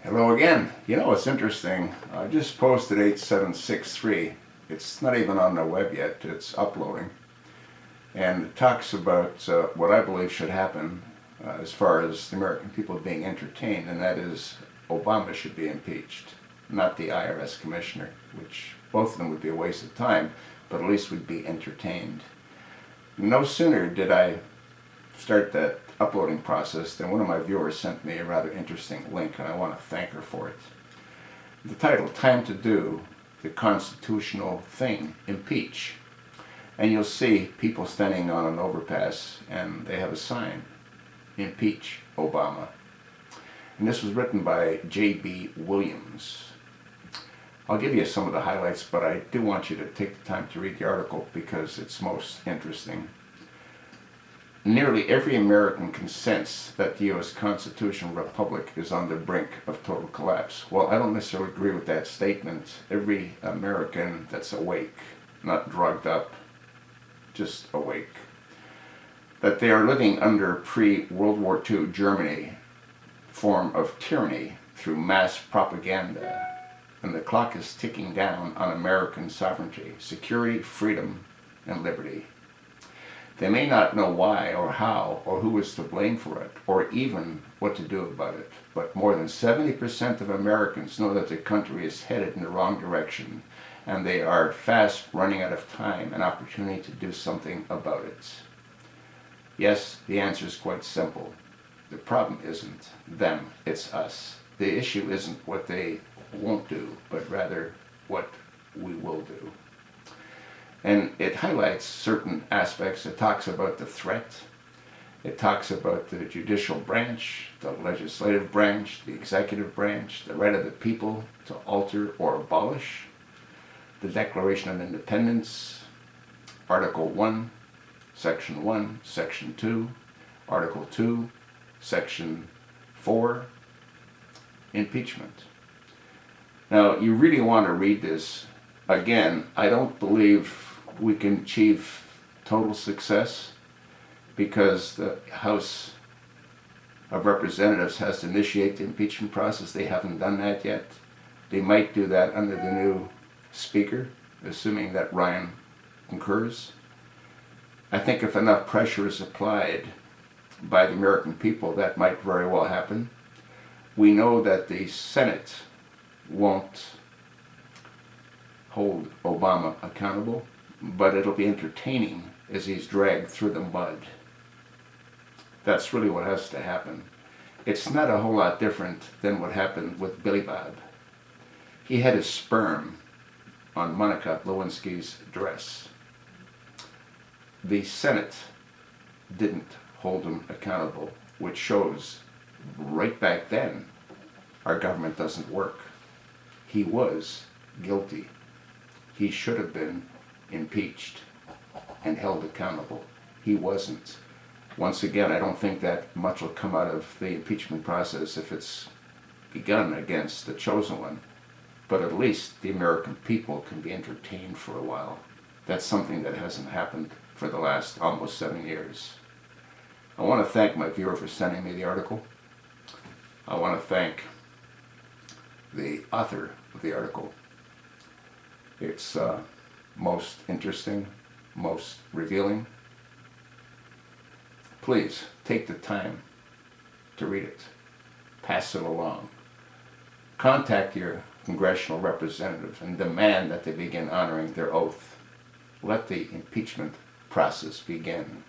Hello again. You know, it's interesting. I just posted 8763. It's not even on the web yet. It's uploading. And it talks about what I believe should happen as far as the American people being entertained, and that is Obama should be impeached, not the IRS commissioner, which both of them would be a waste of time, but at least would be entertained. No sooner did I start that uploading process, then one of my viewers sent me a rather interesting link, and I want to thank her for it. The title, Time to Do the Constitutional Thing, Impeach. And you'll see people standing on an overpass, and they have a sign, Impeach Obama. And this was written by J.B. Williams. I'll give you some of the highlights, but I do want you to take the time to read the article because it's most interesting. Nearly every American consents that the U.S. constitutional republic is on the brink of total collapse. Well, I don't necessarily agree with that statement. Every American that's awake, not drugged up, just awake, that they are living under pre-World War II Germany form of tyranny through mass propaganda, and the clock is ticking down on American sovereignty, security, freedom, and liberty. They may not know why or how or who is to blame for it or even what to do about it, but more than 70% of Americans know that the country is headed in the wrong direction, and they are fast running out of time and opportunity to do something about it. Yes, the answer is quite simple. The problem isn't them, it's us. The issue isn't what they won't do, but rather what we will do. And it highlights certain aspects. It talks about the threat. It talks about the judicial branch, the legislative branch, the executive branch, the right of the people to alter or abolish, the Declaration of Independence, Article 1, Section 2, Article 2, Section 4, impeachment. Now, you really want to read this. Again, I don't believe we can achieve total success because the House of Representatives has to initiate the impeachment process. They haven't done that yet. They might do that under the new Speaker, assuming that Ryan concurs. I think if enough pressure is applied by the American people, that might very well happen. We know that the Senate won't hold Obama accountable, but it'll be entertaining as he's dragged through the mud. That's really what has to happen. It's not a whole lot different than what happened with Billy Bob. He had his sperm on Monica Lewinsky's dress. The Senate didn't hold him accountable, which shows right back then our government doesn't work. He was guilty. He should have been impeached and held accountable. He wasn't. Once again, I don't think that much will come out of the impeachment process if it's begun against the chosen one. But at least the American people can be entertained for a while. That's something that hasn't happened for the last almost 7 years. I want to thank my viewer for sending me the article. I want to thank the author of the article. It's most interesting, most revealing. Please take the time to read it. Pass it along. Contact your congressional representative and demand that they begin honoring their oath. Let the impeachment process begin.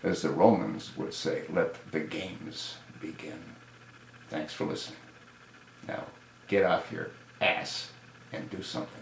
As the Romans would say, let the games begin. Thanks for listening. Now, get off your ass and do something.